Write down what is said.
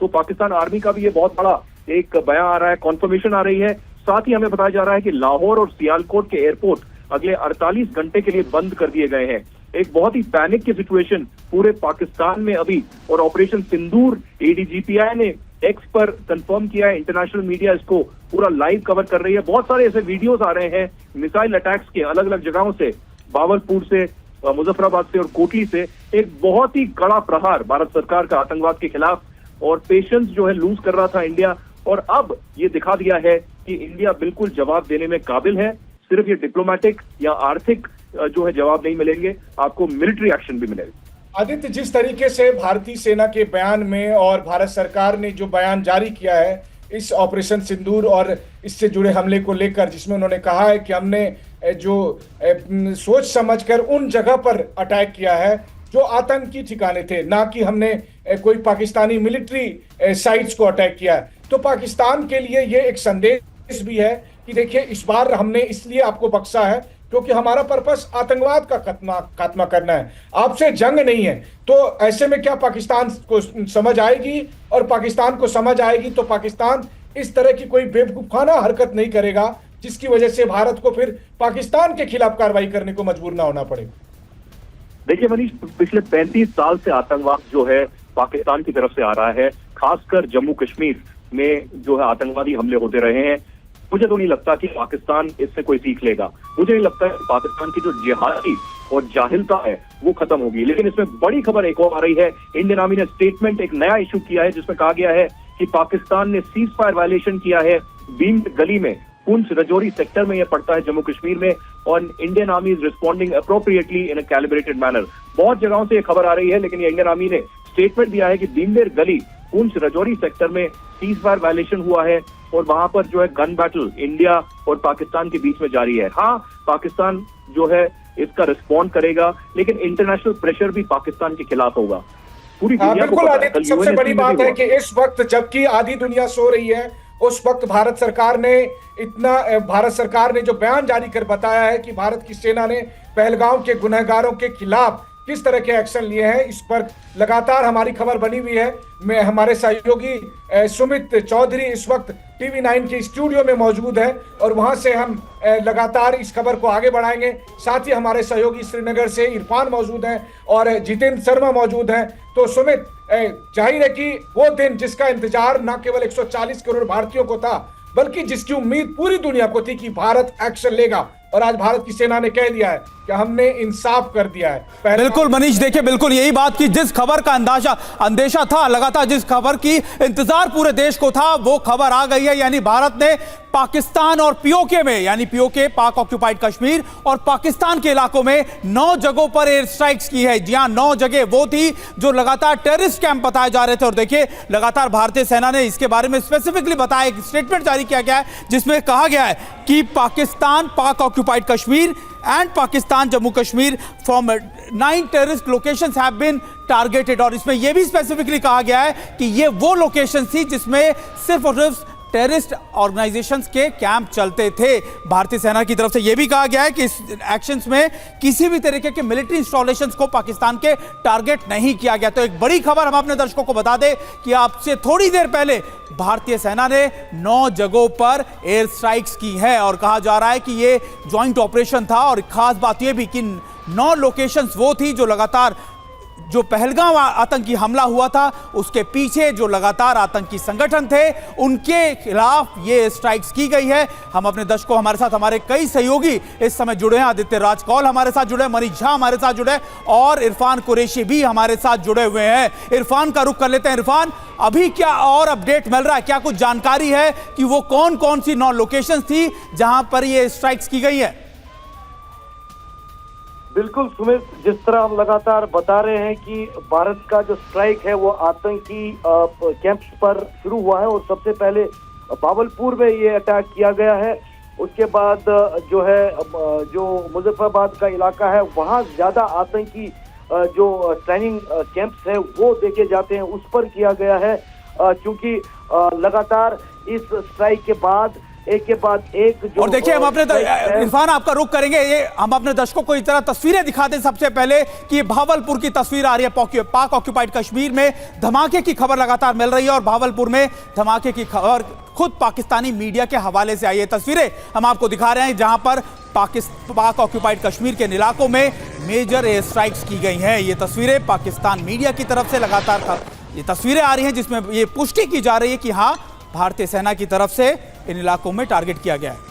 तो पाकिस्तान आर्मी का भी ये बहुत बड़ा एक बयान आ रहा है, कॉन्फर्मेशन आ रही है। साथ ही हमें बताया जा रहा है कि लाहौर और सियालकोट के एयरपोर्ट अगले 48 घंटे के लिए बंद कर दिए गए हैं। एक बहुत ही पैनिक की सिचुएशन पूरे पाकिस्तान में अभी, और ऑपरेशन सिंदूर एडीजीपीआई ने एक्स पर कंफर्म किया है। इंटरनेशनल मीडिया इसको पूरा लाइव कवर कर रही है। बहुत सारे ऐसे वीडियोस आ रहे हैं मिसाइल अटैक्स के अलग अलग जगहों से, बावलपुर से, मुजफ्फराबाद से और कोटली से। एक बहुत ही कड़ा प्रहार भारत सरकार का आतंकवाद के खिलाफ, और पेशेंस जो है लूज कर रहा था इंडिया, और अब ये दिखा दिया है कि इंडिया बिल्कुल जवाब देने में काबिल है। सिर्फ ये डिप्लोमेटिक या आर्थिक जो है जवाब नहीं मिलेंगे, आपको मिलिट्री एक्शन भी मिलेगा। आदित्य, जिस तरीके से भारतीय सेना के बयान में और भारत सरकार ने जो बयान जारी किया है इस ऑपरेशन सिंदूर और इससे जुड़े हमले को लेकर, जिसमें उन्होंने कहा है कि हमने जो सोच समझकर उन जगह पर अटैक किया है जो आतंकी ठिकाने थे, ना कि हमने कोई पाकिस्तानी मिलिट्री साइट्स को अटैक किया है। तो पाकिस्तान के लिए ये एक संदेश भी है कि देखिए, इस बार हमने इसलिए आपको बख्शा है क्योंकि हमारा पर्पस आतंकवाद का खात्मा करना है, आपसे जंग नहीं है। तो ऐसे में क्या पाकिस्तान को समझ आएगी, और पाकिस्तान को समझ आएगी तो पाकिस्तान इस तरह की कोई बेवकूफाना हरकत नहीं करेगा जिसकी वजह से भारत को फिर पाकिस्तान के खिलाफ कार्रवाई करने को मजबूर ना होना पड़े। देखिए मनीष, पिछले 35 साल से आतंकवाद जो है पाकिस्तान की तरफ से आ रहा है। खासकर जम्मू कश्मीर में जो है आतंकवादी हमले होते रहे हैं। मुझे तो नहीं लगता कि पाकिस्तान इससे कोई सीख लेगा। मुझे नहीं लगता कि पाकिस्तान की जो जिहादी और जाहिलता है वो खत्म होगी। लेकिन इसमें बड़ी खबर एक और आ रही है। इंडियन आर्मी ने स्टेटमेंट एक नया इशू किया है जिसमें कहा गया है कि पाकिस्तान ने सीज फायर वायलेशन किया है भीम गली में, पुंछ रजौरी सेक्टर में यह पड़ता है जम्मू कश्मीर में, और Indian army is responding appropriately in a calibrated manner. बहुत जगहों से यह खबर आ रही है, लेकिन ये इंडियन आर्मी ने स्टेटमेंट दिया है कि भीमबेर गली पुंछ रजौरी सेक्टर में सीज फायर वायलेशन हुआ है, और वहां पर जो है गन बैटल इंडिया और पाकिस्तान के बीच में जारी है। हाँ, पाकिस्तान जो है इसका रिस्पॉन्ड करेगा, लेकिन इंटरनेशनल प्रेशर भी पाकिस्तान के खिलाफ होगा। पूरी दुनिया को पता है। सबसे बड़ी बात है कि इस वक्त जबकि आधी दुनिया सो रही है, उस वक्त भारत सरकार ने जो बयान जारी कर बताया है कि भारत की सेना ने पहलगाम के गुनहगारों के खिलाफ किस तरह के एक्शन लिए हैं, इस पर लगातार हमारी खबर बनी हुई है। हमारे सहयोगी सुमित चौधरी इस वक्त TV9 के स्टूडियो में मौजूद है, और वहां से हम लगातार इस खबर को आगे बढ़ाएंगे। साथ ही हमारे सहयोगी श्रीनगर से इरफान मौजूद हैं और जितेंद्र शर्मा मौजूद हैं। तो सुमित, जाहिर है कि वो दिन जिसका इंतजार न केवल 140 करोड़ भारतीयों को था, बल्कि जिसकी उम्मीद पूरी दुनिया को थी कि भारत एक्शन लेगा, और आज भारत की सेना ने कह दिया है कि हमने इंसाफ कर दिया है। बिल्कुल मनीष, देखिए बिल्कुल यही बात की जिस खबर का अंदेशा था, लगातार जिस खबर की इंतजार पूरे देश को था, वो खबर आ गई है। यानी भारत ने पाकिस्तान और पीओके में, यानी पीओके पाक ऑक्यूपाइड कश्मीर और पाकिस्तान के इलाकों में 9 जगहों पर एयर स्ट्राइक्स की है। जी हां, 9 जगह वो थी जो लगातार टेररिस्ट कैंप बताए जा रहे थे। और देखिए, लगातार भारतीय सेना ने इसके बारे में स्पेसिफिकली बताया, एक स्टेटमेंट जारी किया गया है जिसमें कहा गया है कि पाकिस्तान पाक occupied Kashmir and Pakistan Jammu Kashmir from 9 terrorist locations have been targeted। और इसमें यह भी स्पेसिफिकली कहा गया है कि ये वो लोकेशन थी जिसमें सिर्फ और सिर्फ टेररिस्ट ऑर्गेनाइजेशंस के कैंप चलते थे। भारतीय सेना की तरफ से यह भी कहा गया है कि इस एक्शंस में किसी भी तरीके के मिलिट्री इंस्टॉलेशंस को पाकिस्तान के टारगेट नहीं किया गया। तो एक बड़ी खबर हम अपने दर्शकों को बता दें कि आपसे थोड़ी देर पहले भारतीय सेना ने 9 जगहों पर एयर स्ट्राइक्स की है, और कहा जा रहा है कि यह ज्वाइंट ऑपरेशन था। और खास बात यह भी कि 9 लोकेशंस वो थी जो लगातार जो पहलगाम आतंकी हमला हुआ था उसके पीछे जो लगातार आतंकी संगठन थे उनके खिलाफ ये स्ट्राइक्स की गई है। हम अपने दर्शकों, हमारे साथ हमारे कई सहयोगी इस समय जुड़े हैं। आदित्य राज कौल हमारे साथ जुड़े, मनीष झा हमारे साथ जुड़े, और इरफान कुरैशी भी हमारे साथ जुड़े हुए हैं। इरफान का रुख कर लेते हैं। इरफान, अभी क्या और अपडेट मिल रहा है? क्या कुछ जानकारी है कि वो कौन कौन सी 9 लोकेशन थी जहां पर ये स्ट्राइक्स की गई है? बिल्कुल सुमित, जिस तरह हम लगातार बता रहे हैं कि भारत का जो स्ट्राइक है वो आतंकी कैंप्स पर शुरू हुआ है, और सबसे पहले बावलपुर में ये अटैक किया गया है। उसके बाद जो है जो मुजफ्फराबाद का इलाका है वहाँ ज्यादा आतंकी जो ट्रेनिंग कैंप्स है वो देखे जाते हैं, उस पर किया गया है। क्योंकि लगातार इस स्ट्राइक के बाद एक के बाद एक जो और देखिए हम अपने इरफान आपका रुख करेंगे, ये हम अपने दर्शकों को इस तरह तस्वीरें दिखा दें सबसे पहले कि ये भावलपुर की तस्वीर आ रही है। पाक ऑक्यूपाइड कश्मीर में धमाके की खबर लगातार मिल रही है और भावलपुर में धमाके की खबर खुद पाकिस्तानी मीडिया के हवाले से आई है। तस्वीरें हम आपको दिखा रहे हैं जहां पर पाक ऑक्यूपाइड कश्मीर के इलाकों में मेजर एयर स्ट्राइक्स की गई हैं। ये तस्वीरें पाकिस्तान मीडिया की तरफ से लगातार ये तस्वीरें आ रही हैं जिसमें ये पुष्टि की जा रही है कि हाँ, भारतीय सेना की तरफ से इन इलाकों में टारगेट किया गया है।